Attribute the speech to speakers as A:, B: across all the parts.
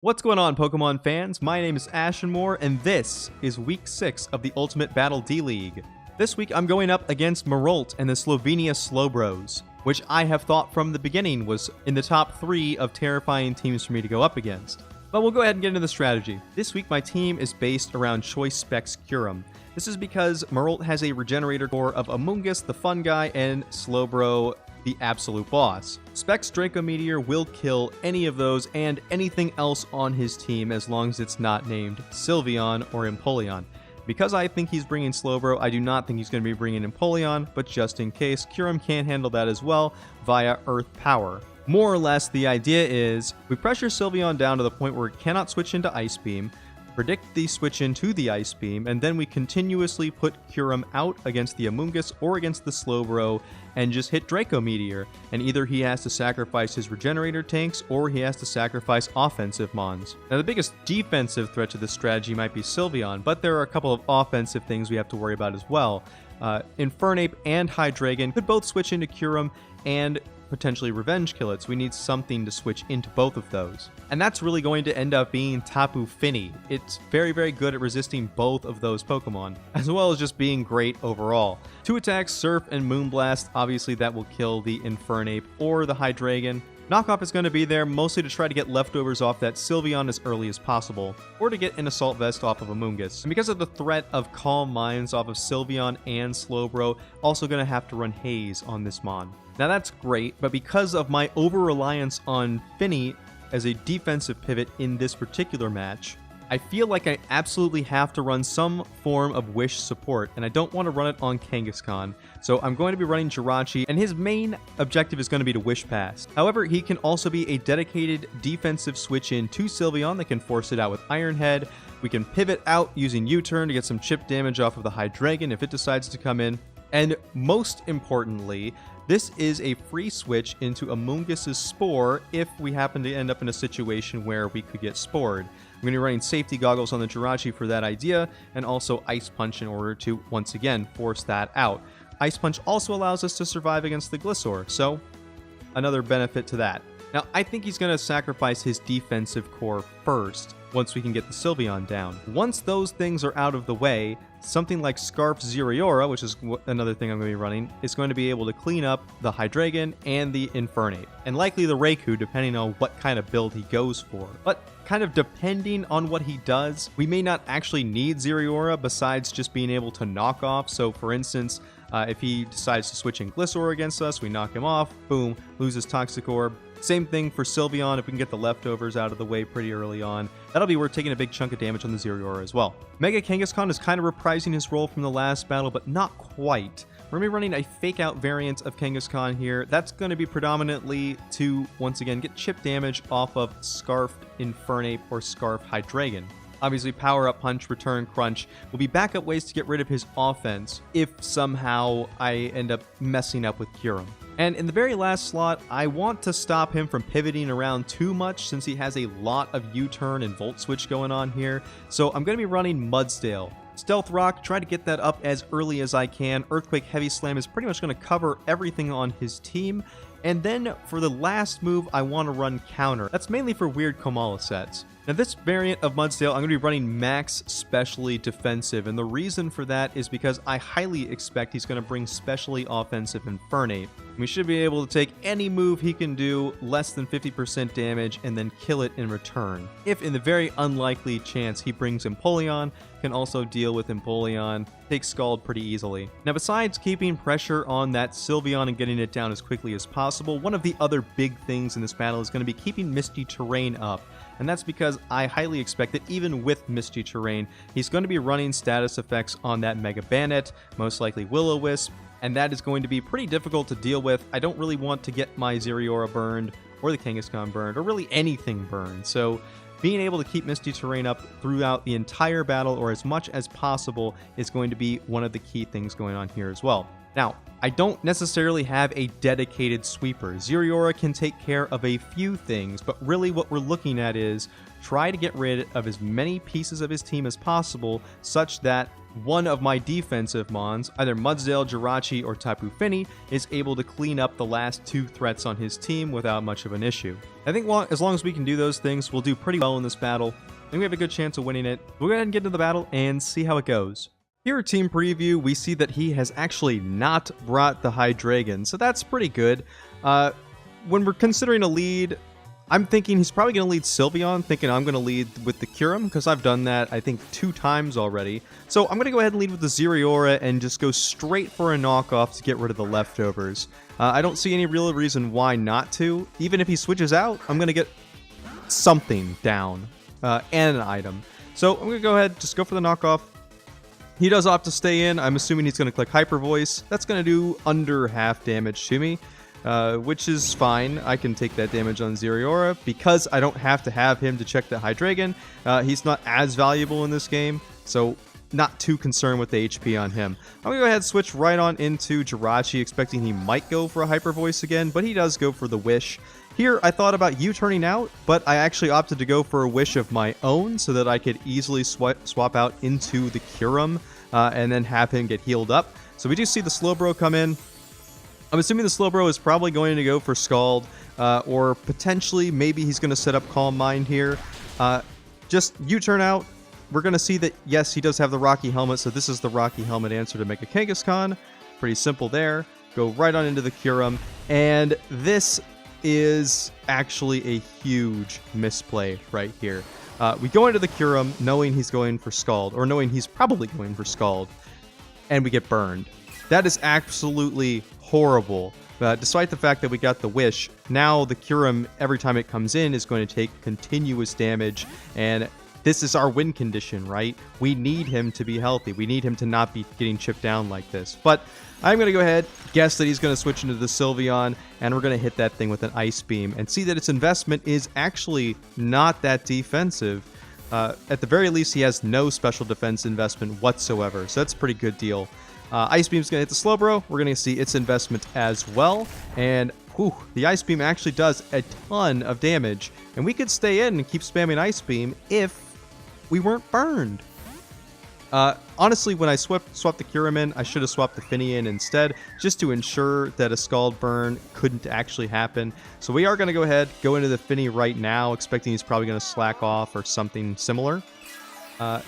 A: What's going on, Pokemon fans? My name is Ashenmore, and this is Week 6 of the Ultimate Battle D-League. This week, I'm going up against Marolt and the Slovenia Slowbros, which I have thought from the beginning was in the top 3 of terrifying teams for me to go up against. But we'll go ahead and get into the strategy. This week, my team is based around Choice Specs Kyurem. This is because Marolt has a Regenerator core of Amoonguss, the fun guy, and Slowbro, the absolute boss. Specs Draco Meteor will kill any of those and anything else on his team as long as it's not named Sylveon or Empoleon. Because I think he's bringing Slowbro, I do not think he's going to be bringing Empoleon, but just in case, Kyurem can handle that as well via Earth Power. More or less, the idea is we pressure Sylveon down to the point where it cannot switch into Ice Beam, predict the switch into the Ice Beam, and then we continuously put Kyurem out against the Amoonguss or against the Slowbro and just hit Draco Meteor, and either he has to sacrifice his Regenerator tanks or he has to sacrifice offensive mons. Now the biggest defensive threat to this strategy might be Sylveon, but there are a couple of offensive things we have to worry about as well. Infernape and Hydreigon could both switch into Kyurem and potentially revenge kill it, so we need something to switch into both of those. And that's really going to end up being Tapu Fini. It's very, very good at resisting both of those Pokemon, as well as just being great overall. 2 attacks, Surf and Moonblast, obviously that will kill the Infernape or the Hydreigon. Knockoff is going to be there mostly to try to get leftovers off that Sylveon as early as possible, or to get an Assault Vest off of Amoonguss. And because of the threat of Calm Minds off of Sylveon and Slowbro, also going to have to run Haze on this Mon. Now that's great, but because of my over-reliance on Fini as a defensive pivot in this particular match, I feel like I absolutely have to run some form of Wish support, and I don't want to run it on Kangaskhan, so I'm going to be running Jirachi, and his main objective is going to be to Wish Pass. However, he can also be a dedicated defensive switch-in to Sylveon that can force it out with Iron Head. We can pivot out using U-Turn to get some chip damage off of the Hydreigon if it decides to come in. And most importantly, this is a free switch into Amoonguss's Spore if we happen to end up in a situation where we could get spored. I'm going to be running safety goggles on the Jirachi for that idea, and also Ice Punch in order to, once again, force that out. Ice Punch also allows us to survive against the Gliscor, so another benefit to that. Now, I think he's going to sacrifice his defensive core first, once we can get the Sylveon down. Once those things are out of the way, something like Scarf Zeriora, which is another thing I'm going to be running, is going to be able to clean up the Hydreigon and the Infernape, and likely the Raikou depending on what kind of build he goes for. But kind of depending on what he does, we may not actually need Zeriora besides just being able to knock off. So for instance, if he decides to switch in Gliscor against us, we knock him off, boom, loses Toxic Orb. Same thing for Sylveon, if we can get the leftovers out of the way pretty early on. That'll be worth taking a big chunk of damage on the Zeriora as well. Mega Kangaskhan is kind of reprising his role from the last battle, but not quite. We're going to be running a fake-out variant of Kangaskhan here. That's going to be predominantly to, once again, get chip damage off of Scarfed Infernape or Scarfed Hydreigon. Obviously, Power Up Punch, Return Crunch will be backup ways to get rid of his offense if somehow I end up messing up with Kyurem. And in the very last slot, I want to stop him from pivoting around too much since he has a lot of U-Turn and Volt Switch going on here. So I'm going to be running Mudsdale. Stealth Rock, try to get that up as early as I can. Earthquake Heavy Slam is pretty much going to cover everything on his team. And then for the last move, I want to run Counter. That's mainly for weird Komala sets. Now this variant of Mudsdale, I'm going to be running Max Specially Defensive, and the reason for that is because I highly expect he's going to bring Specially Offensive Infernape. We should be able to take any move he can do less than 50% damage and then kill it in return. If in the very unlikely chance he brings Empoleon, can also deal with Empoleon, take Scald pretty easily. Now besides keeping pressure on that Sylveon and getting it down as quickly as possible, one of the other big things in this battle is going to be keeping Misty Terrain up. And that's because I highly expect that even with Misty Terrain, he's going to be running status effects on that Mega Banette, most likely Will-O-Wisp, and that is going to be pretty difficult to deal with. I don't really want to get my Zeriora burned, or the Kangaskhan burned, or really anything burned. So being able to keep Misty Terrain up throughout the entire battle, or as much as possible, is going to be one of the key things going on here as well. Now, I don't necessarily have a dedicated sweeper. Zeriora can take care of a few things, but really what we're looking at is try to get rid of as many pieces of his team as possible, such that one of my defensive mons, either Mudsdale, Jirachi, or Tapu Fini, is able to clean up the last 2 threats on his team without much of an issue. I think as long as we can do those things, we'll do pretty well in this battle. I think we have a good chance of winning it. We'll go ahead and get into the battle and see how it goes. Here at Team Preview, we see that he has actually not brought the Hydreigon, so that's pretty good. When we're considering a lead, I'm thinking he's probably going to lead Sylveon, thinking I'm going to lead with the Kyurem, because I've done that, I think, 2 times already. So I'm going to go ahead and lead with the Zeriora and just go straight for a knockoff to get rid of the leftovers. I don't see any real reason why not to. Even if he switches out, I'm going to get something down, and an item. So I'm going to go ahead, just go for the knockoff. He does opt to stay in. I'm assuming he's going to click Hyper Voice. That's going to do under half damage to me, which is fine. I can take that damage on Zeriora because I don't have to have him to check the Hydreigon. He's not as valuable in this game, so not too concerned with the HP on him. I'm going to go ahead and switch right on into Jirachi, expecting he might go for a Hyper Voice again, but he does go for the Wish. Here, I thought about U-turning out, but I actually opted to go for a Wish of my own so that I could easily swap out into the Kyurem and then have him get healed up. So we do see the Slowbro come in. I'm assuming the Slowbro is probably going to go for Scald, or potentially maybe he's going to set up Calm Mind here. Just U-turn out. We're going to see that, yes, he does have the Rocky Helmet, so this is the Rocky Helmet answer to make a Kangaskhan. Pretty simple there. Go right on into the Kyurem, and this is actually a huge misplay right here. We go into the Kyurem knowing he's going for Scald, or knowing he's probably going for Scald, and we get burned. That is absolutely horrible. Despite the fact that we got the Wish, now the Kyurem, every time it comes in, is going to take continuous damage, and this is our win condition, right? We need him to be healthy. We need him to not be getting chipped down like this. But I'm going to go ahead, guess that he's going to switch into the Sylveon, and we're going to hit that thing with an Ice Beam, and see that its investment is actually not that defensive. At the very least, he has no special defense investment whatsoever, so that's a pretty good deal. Ice Beam's going to hit the Slowbro. We're going to see its investment as well, and whew, the Ice Beam actually does a ton of damage, and we could stay in and keep spamming Ice Beam if we weren't burned. Honestly, when I swapped the Kyurem in, I should have swapped the Fini in instead, just to ensure that a Scald burn couldn't actually happen. So we are going to go ahead, go into the Fini right now, expecting he's probably going to slack off or something similar,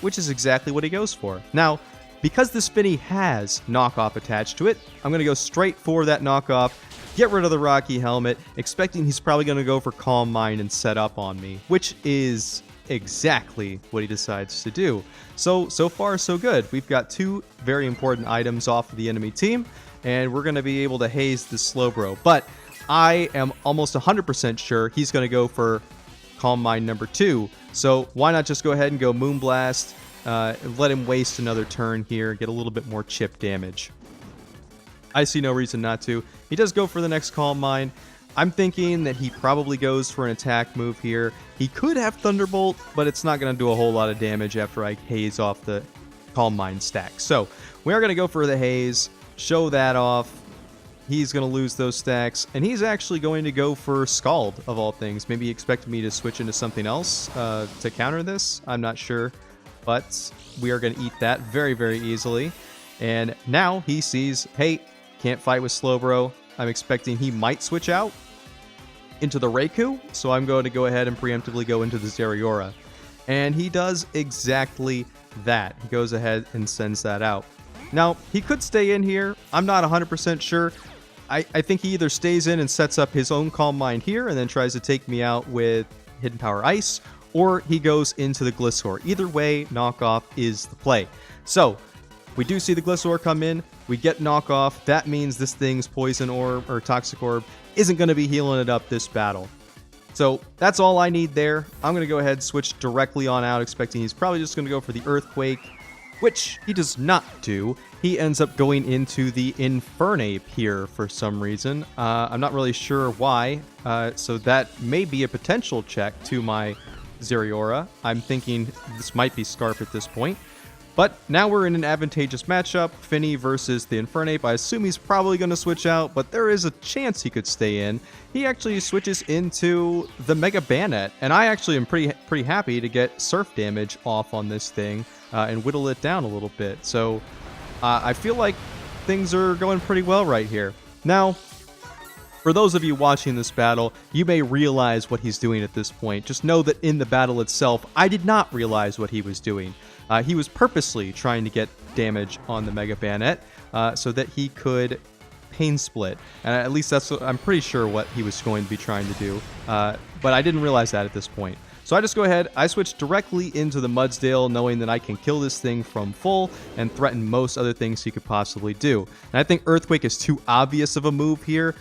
A: which is exactly what he goes for. Now, because this Fini has knockoff attached to it, I'm going to go straight for that knockoff, get rid of the Rocky Helmet, expecting he's probably going to go for Calm Mind and set up on me, which is exactly what he decides to do. So far, so good. We've got 2 very important items off of the enemy team, and we're going to be able to haze the Slowbro. But I am almost 100% sure he's going to go for Calm Mind number 2. So why not just go ahead and go Moonblast, let him waste another turn here, get a little bit more chip damage. I see no reason not to. He does go for the next Calm Mind. I'm thinking that he probably goes for an attack move here. He could have Thunderbolt, but it's not going to do a whole lot of damage after I haze off the Calm Mind stack. So we are going to go for the haze, show that off. He's going to lose those stacks, and he's actually going to go for Scald, of all things. Maybe he expected me to switch into something else to counter this. I'm not sure, but we are going to eat that very, very easily. And now he sees, hey, can't fight with Slowbro. I'm expecting he might switch out into the Raikou, so I'm going to go ahead and preemptively go into the Zeriora. And he does exactly that. He goes ahead and sends that out. Now, he could stay in here. I'm not 100% sure. I think he either stays in and sets up his own Calm Mind here and then tries to take me out with Hidden Power Ice, or he goes into the Gliscor. Either way, knockoff is the play. So, we do see the Gliscor come in. We get knockoff. That means this thing's Poison Orb or Toxic Orb isn't going to be healing it up this battle. So that's all I need there. I'm going to go ahead and switch directly on out, expecting he's probably just going to go for the Earthquake, which he does not do. He ends up going into the Infernape here for some reason. I'm not really sure why. So that may be a potential check to my Zeriora. I'm thinking this might be Scarf at this point. But now we're in an advantageous matchup, Finny versus the Infernape. I assume he's probably going to switch out, but there is a chance he could stay in. He actually switches into the Mega Bayonet, and I actually am pretty happy to get surf damage off on this thing and whittle it down a little bit. So I feel like things are going pretty well right here. Now, for those of you watching this battle, you may realize what he's doing at this point. Just know that in the battle itself, I did not realize what he was doing. He was purposely trying to get damage on the Mega Bayonet so that he could Pain Split. And at least that's what, I'm pretty sure what he was going to be trying to do. But I didn't realize that at this point. So I just go ahead, I switch directly into the Mudsdale, knowing that I can kill this thing from full and threaten most other things he could possibly do. And I think Earthquake is too obvious of a move here.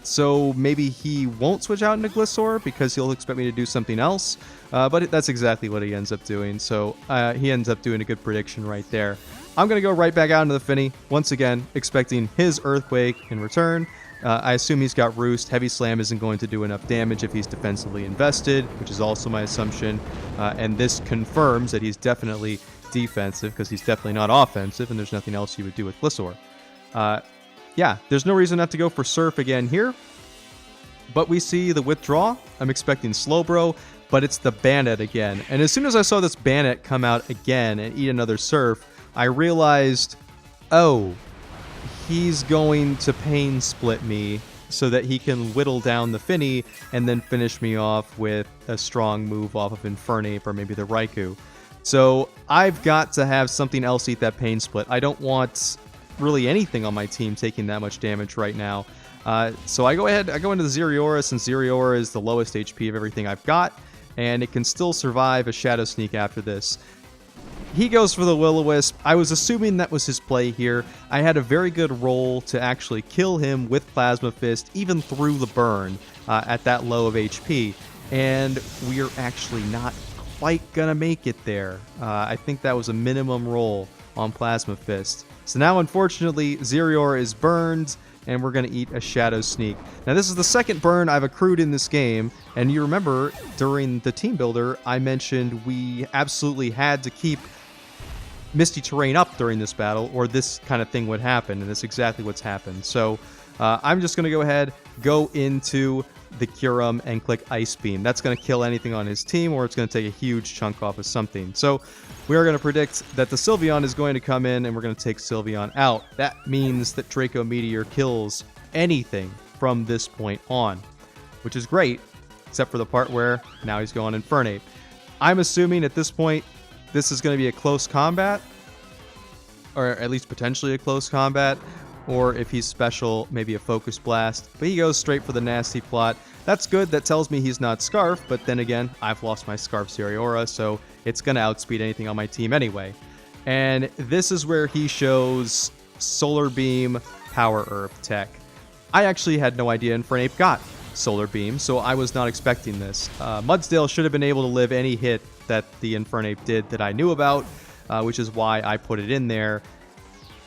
A: So maybe he won't switch out into Gliscor because he'll expect me to do something else. But that's exactly what he ends up doing. So he ends up doing a good prediction right there. I'm going to go right back out into the Finny, once again, expecting his Earthquake in return. I assume he's got Roost. Heavy Slam isn't going to do enough damage if he's defensively invested, which is also my assumption. And this confirms that he's definitely defensive because he's definitely not offensive, and there's nothing else you would do with Gliscor. Yeah, there's no reason not to go for Surf again here. But we see the withdraw. I'm expecting Slowbro, but it's the Bayonet again. And as soon as I saw this Bayonet come out again and eat another Surf, I realized, oh, he's going to Pain Split me so that he can whittle down the Finny and then finish me off with a strong move off of Infernape or maybe the Raikou. So I've got to have something else eat that Pain Split. I don't want really anything on my team taking that much damage right now. So I go ahead, I go into the Zeraora, since Zeraora is the lowest HP of everything I've got, and it can still survive a Shadow Sneak after this. He goes for the Will-O-Wisp. I was assuming that was his play here. I had a very good roll to actually kill him with Plasma Fist, even through the burn at that low of HP, and we're actually not quite gonna make it there. I think that was a minimum roll on Plasma Fist. So now, unfortunately, Zeraora is burned, and we're going to eat a Shadow Sneak. Now, this is the second burn I've accrued in this game, and you remember, during the team builder, I mentioned we absolutely had to keep Misty Terrain up during this battle, or this kind of thing would happen, and that's exactly what's happened. So, I'm just going to go ahead, go into the Kyurem, and click Ice Beam. That's going to kill anything on his team, or it's going to take a huge chunk off of something. So we are going to predict that the Sylveon is going to come in, and we're going to take Sylveon out. That means that Draco Meteor kills anything from this point on, which is great, except for the part where now he's going Infernape. I'm assuming at this point this is going to be a close combat, or at least potentially a close combat, or if he's special, maybe a Focus Blast. But he goes straight for the Nasty Plot. That's good. That tells me he's not Scarf, but then again, I've lost my Scarf Zeraora, so it's going to outspeed anything on my team anyway. And this is where he shows Solar Beam, Power Earth tech. I actually had no idea Infernape got Solar Beam, so I was not expecting this. Mudsdale should have been able to live any hit that the Infernape did that I knew about, which is why I put it in there,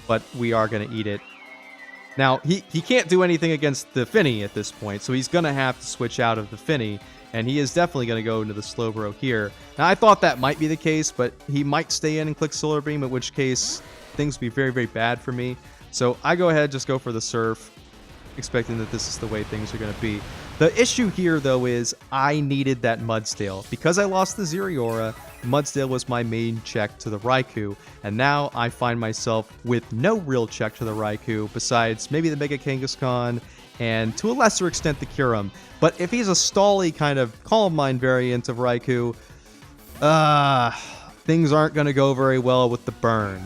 A: but we are going to eat it. Now, he can't do anything against the Finny at this point, so he's going to have to switch out of the Finny, and he is definitely going to go into the Slowbro here. Now, I thought that might be the case, but he might stay in and click Solar Beam, in which case things would be very, very bad for me. So I go ahead, just go for the Surf, expecting that this is the way things are going to be. The issue here, though, is I needed that Mudsdale. Because I lost the Zeraora, Mudsdale was my main check to the Raikou, and now I find myself with no real check to the Raikou, besides maybe the Mega Kangaskhan, and to a lesser extent the Kyurem. But if he's a stally kind of Calm Mind variant of Raikou, things aren't going to go very well with the burn.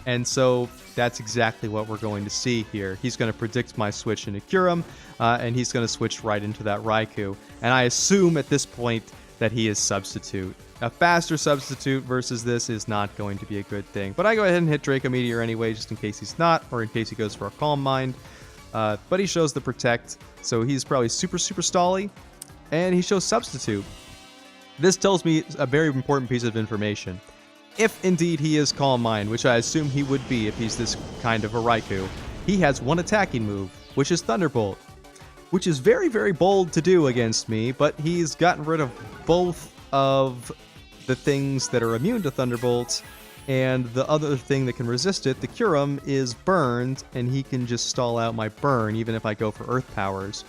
A: And so that's exactly what we're going to see here. He's going to predict my switch into Kyurem, and he's going to switch right into that Raikou. And I assume at this point that he is Substitute. A faster Substitute versus this is not going to be a good thing. But I go ahead and hit Draco Meteor anyway, just in case he's not, or in case he goes for a Calm Mind. But he shows the Protect, so he's probably super, super stally. And he shows Substitute. This tells me a very important piece of information. If indeed he is Calm Mind, which I assume he would be if he's this kind of a Raikou, he has one attacking move, which is Thunderbolt. Which is very, very bold to do against me, but he's gotten rid of both of the things that are immune to Thunderbolt, and the other thing that can resist it, the Curum, is burned, and he can just stall out my burn even if I go for Earth Powers.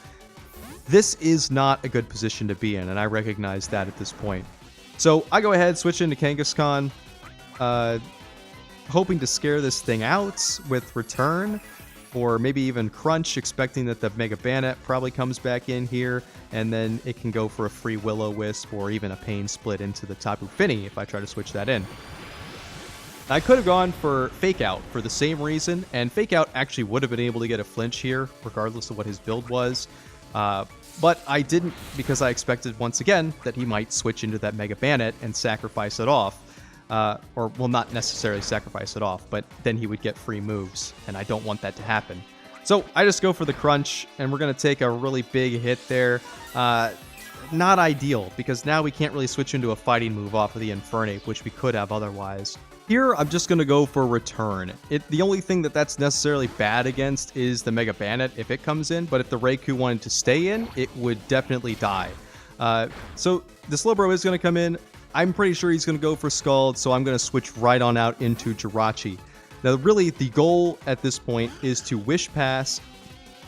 A: This is not a good position to be in, and I recognize that at this point. So I go ahead, switch into Kangaskhan, hoping to scare this thing out with Return, or maybe even Crunch, expecting that the Mega Bayonet probably comes back in here, and then it can go for a free Will-O-Wisp or even a Pain Split into the Tapu Fini if I try to switch that in. I could have gone for Fake Out for the same reason, and Fake Out actually would have been able to get a flinch here, regardless of what his build was. But I didn't, because I expected, once again, that he might switch into that Mega Bayonet and sacrifice it off. Or, well, not necessarily sacrifice it off, but then he would get free moves, and I don't want that to happen. So I just go for the Crunch, and we're going to take a really big hit there. Not ideal, because now we can't really switch into a fighting move off of the Infernape, which we could have otherwise. Here, I'm just going to go for Return. The only thing that's necessarily bad against is the Mega Bayonet if it comes in, but if the Raikou wanted to stay in, it would definitely die. So the Slowbro is going to come in. I'm pretty sure he's going to go for Scald, so I'm going to switch right on out into Jirachi. Now, really, the goal at this point is to Wish Pass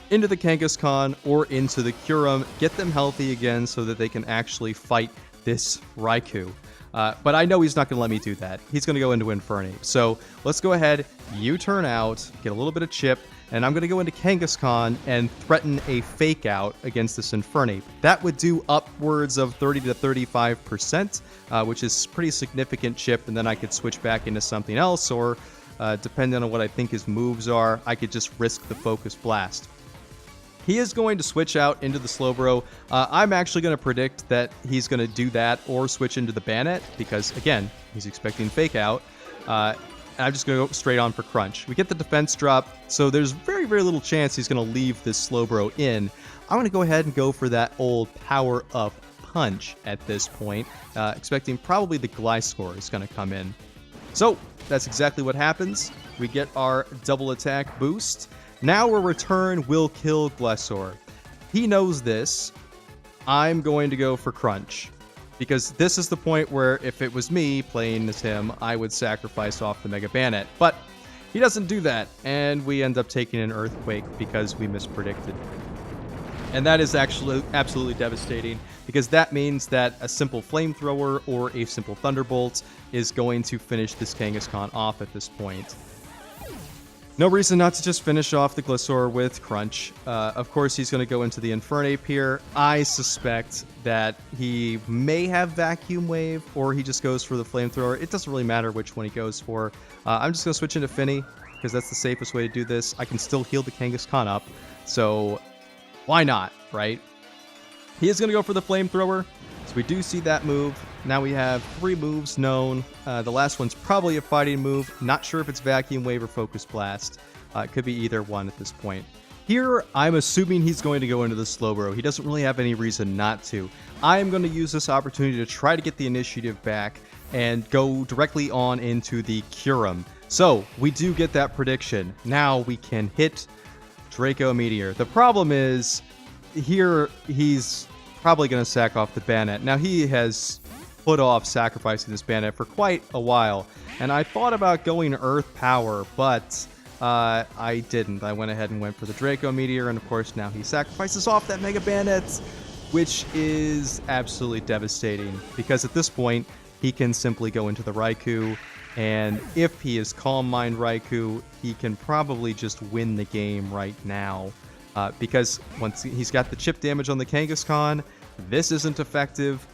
A: into the Kangaskhan or into the Curum, get them healthy again so that they can actually fight this Raikou. But I know he's not going to let me do that. He's going to go into Infernape. So let's go ahead, U-turn out, get a little bit of chip, and I'm going to go into Kangaskhan and threaten a Fake Out against this Infernape. That would do upwards of 30 to 35%, which is pretty significant chip, and then I could switch back into something else, or depending on what I think his moves are, I could just risk the Focus Blast. He is going to switch out into the Slowbro. I'm actually going to predict that he's going to do that or switch into the Bayonet because, again, he's expecting Fake Out. And I'm just going to go straight on for Crunch. We get the defense drop, so there's very, very little chance he's going to leave this Slowbro in. I'm going to go ahead and go for that old Power Up Punch at this point, expecting probably the Gliscor is going to come in. So that's exactly what happens. We get our double attack boost. Now a Return will kill Gliscor. He knows this. I'm going to go for Crunch, because this is the point where if it was me playing as him, I would sacrifice off the Mega Bayonet. But he doesn't do that, and we end up taking an Earthquake because we mispredicted. And that is actually absolutely devastating, because that means that a simple Flamethrower or a simple Thunderbolt is going to finish this Kangaskhan off at this point. No reason not to just finish off the Gliscor with Crunch. Of course, he's going to go into the Infernape here. I suspect that he may have Vacuum Wave, or he just goes for the Flamethrower. It doesn't really matter which one he goes for. I'm just going to switch into Fini, because that's the safest way to do this. I can still heal the Kangaskhan up, so why not, right? He is going to go for the Flamethrower, so we do see that move. Now we have 3 moves known. The last one's probably a fighting move. Not sure if it's Vacuum Wave or Focus Blast. It could be either one at this point. Here, I'm assuming he's going to go into the Slowbro. He doesn't really have any reason not to. I'm going to use this opportunity to try to get the initiative back and go directly on into the Curum. So, we do get that prediction. Now we can hit Draco Meteor. The problem is, here he's probably going to sack off the Bayonet. Now, he has put off sacrificing this Bayonet for quite a while, and I thought about going Earth Power, but I didn't. I went ahead and went for the Draco Meteor, and of course now he sacrifices off that Mega Bayonet, which is absolutely devastating, because at this point he can simply go into the Raikou, and if he is Calm Mind Raikou, he can probably just win the game right now, because once he's got the chip damage on the Kangaskhan, this isn't effective.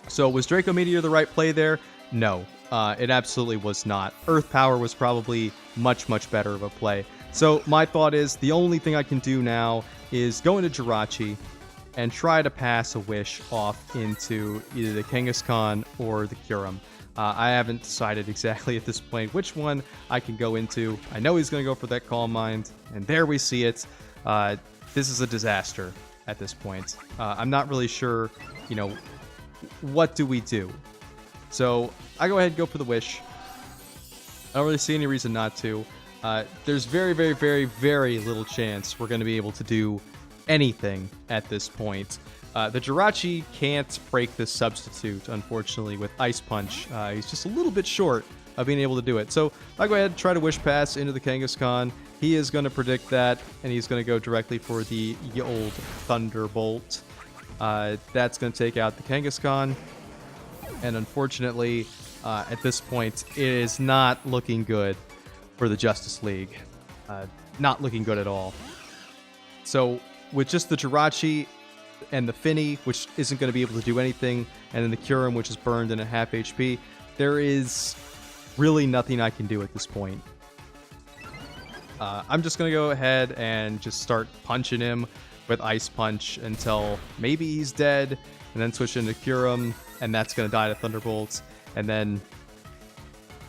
A: So was Draco Meteor the right play there? No, it absolutely was not. Earth Power was probably much, much better of a play. So my thought is the only thing I can do now is go into Jirachi and try to pass a Wish off into either the Kangaskhan or the Curum. I haven't decided exactly at this point which one I can go into. I know he's going to go for that Calm Mind, and there we see it. This is a disaster at this point. I'm not really sure, what do we do? So I go ahead and go for the Wish. I don't really see any reason not to. There's very, very, very, very little chance we're going to be able to do anything at this point. The Jirachi can't break this substitute, unfortunately, with Ice Punch. He's just a little bit short of being able to do it. So I'll go ahead and try to Wish Pass into the Kangaskhan. He is going to predict that, and he's going to go directly for the old Thunderbolt. That's going to take out the Kangaskhan. And unfortunately, at this point, it is not looking good for the Justice League. Not looking good at all. So with just the Jirachi and the Finny, which isn't going to be able to do anything, and then the Kyurem, which is burned and at half HP, there is really nothing I can do at this point. I'm just going to go ahead and just start punching him with Ice Punch until maybe he's dead, and then switch into Kyurem, and that's going to die to Thunderbolts, and then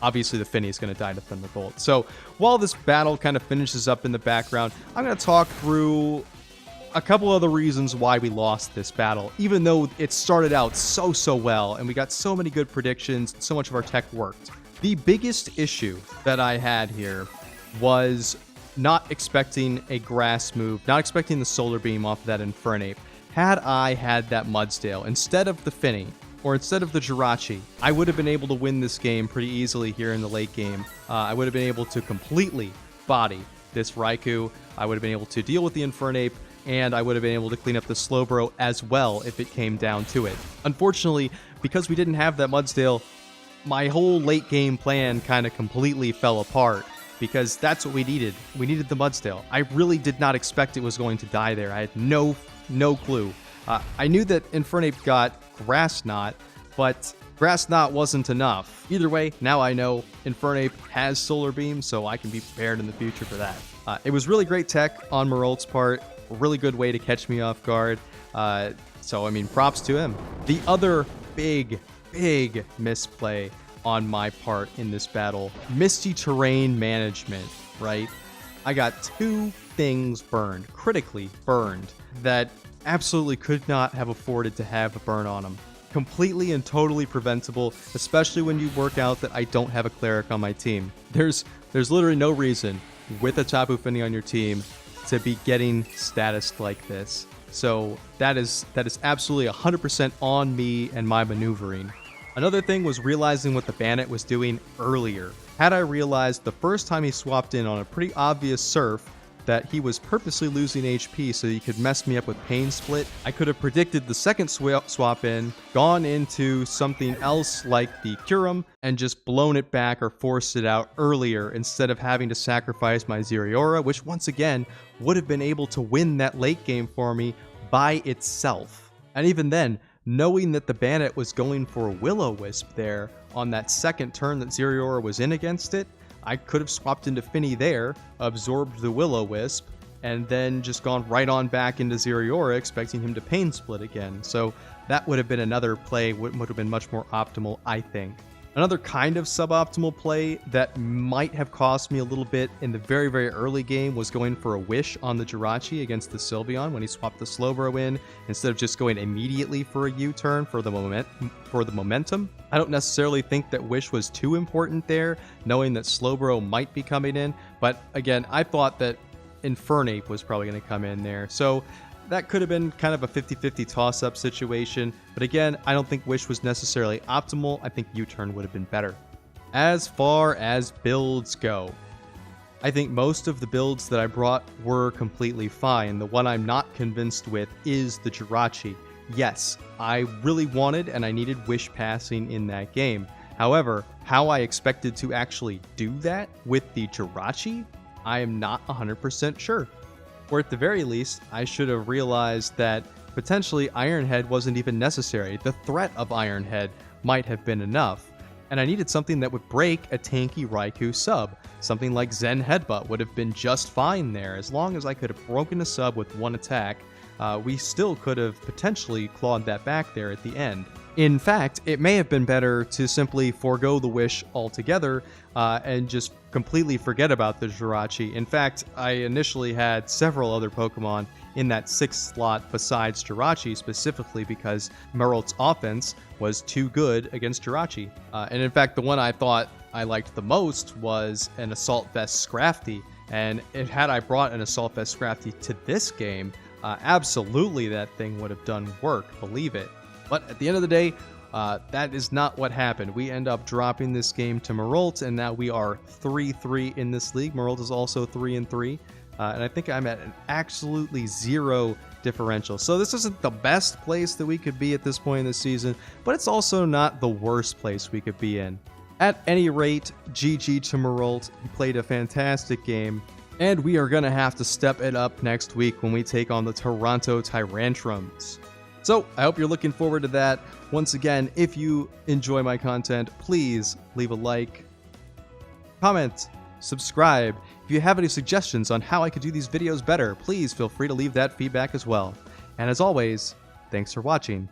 A: obviously the Finny is going to die to Thunderbolt. So while this battle kind of finishes up in the background, I'm going to talk through a couple other reasons why we lost this battle, even though it started out so well, and we got so many good predictions, so much of our tech worked. The biggest issue that I had here was not expecting a grass move, not expecting the Solar Beam off of that Infernape. Had I had that Mudsdale instead of the Finny, or instead of the Jirachi, I would have been able to win this game pretty easily here in the late game. I would have been able to completely body this Raikou. I would have been able to deal with the Infernape, and I would have been able to clean up the Slowbro as well if it came down to it. Unfortunately, because we didn't have that Mudsdale, my whole late game plan kind of completely fell apart, because that's what we needed. We needed the Mudsdale. I really did not expect it was going to die there. I had no clue. I knew that Infernape got Grass Knot, but Grass Knot wasn't enough. Either way, now I know Infernape has Solar Beam, so I can be prepared in the future for that. It was really great tech on Marolt's part, a really good way to catch me off guard. So, I mean, props to him. The other big misplay on my part in this battle, Misty Terrain management, right? I got two things burned, critically burned, that absolutely could not have afforded to have a burn on them. Completely and totally preventable, especially when you work out that I don't have a Cleric on my team. There's literally no reason with a Tapu Fini on your team to be getting status like this. So that is absolutely 100% on me and my maneuvering. Another thing was realizing what the Bandit was doing earlier. Had I realized the first time he swapped in on a pretty obvious Surf that he was purposely losing HP so he could mess me up with Pain Split, I could have predicted the second swap in, gone into something else like the Kyurem, and just blown it back or forced it out earlier instead of having to sacrifice my Zeriora, which once again would have been able to win that late game for me by itself. And even then, knowing that the Bandit was going for a Will-O-Wisp there on that second turn that Zeriora was in against it, I could have swapped into Finny there, absorbed the Will-O-Wisp, and then just gone right on back into Zeriora, expecting him to Pain Split again. So that would have been another play, would have been much more optimal, I think. Another kind of suboptimal play that might have cost me a little bit in the very early game was going for a Wish on the Jirachi against the Sylveon when he swapped the Slowbro in, instead of just going immediately for a U-turn for the momentum. I don't necessarily think that Wish was too important there, knowing that Slowbro might be coming in, but again, I thought that Infernape was probably going to come in there. So that could have been kind of a 50-50 toss-up situation, but again, I don't think Wish was necessarily optimal. I think U-turn would have been better. As far as builds go, I think most of the builds that I brought were completely fine. The one I'm not convinced with is the Jirachi. Yes, I really wanted and I needed Wish passing in that game. However, how I expected to actually do that with the Jirachi, I am not 100% sure. Or at the very least, I should have realized that potentially Iron Head wasn't even necessary. The threat of Iron Head might have been enough. And I needed something that would break a tanky Raikou sub. Something like Zen Headbutt would have been just fine there. As long as I could have broken a sub with one attack, we still could have potentially clawed that back there at the end. In fact, it may have been better to simply forego the Wish altogether and just completely forget about the Jirachi. In fact, I initially had several other Pokemon in that 6th slot besides Jirachi, specifically because Marolt's offense was too good against Jirachi. And in fact, the one I thought I liked the most was an Assault Vest Scrafty. And had I brought an Assault Vest Scrafty to this game, absolutely that thing would have done work, believe it. But at the end of the day, that is not what happened. We end up dropping this game to Marolt, and now we are 3-3 in this league. Marolt is also 3-3, and I think I'm at an absolutely 0 differential. So this isn't the best place that we could be at this point in the season, but it's also not the worst place we could be in. At any rate, GG to Marolt. He played a fantastic game, and we are going to have to step it up next week when we take on the Toronto Tyrantrums. So I hope you're looking forward to that. Once again, if you enjoy my content, please leave a like, comment, subscribe. If you have any suggestions on how I could do these videos better, please feel free to leave that feedback as well. And as always, thanks for watching.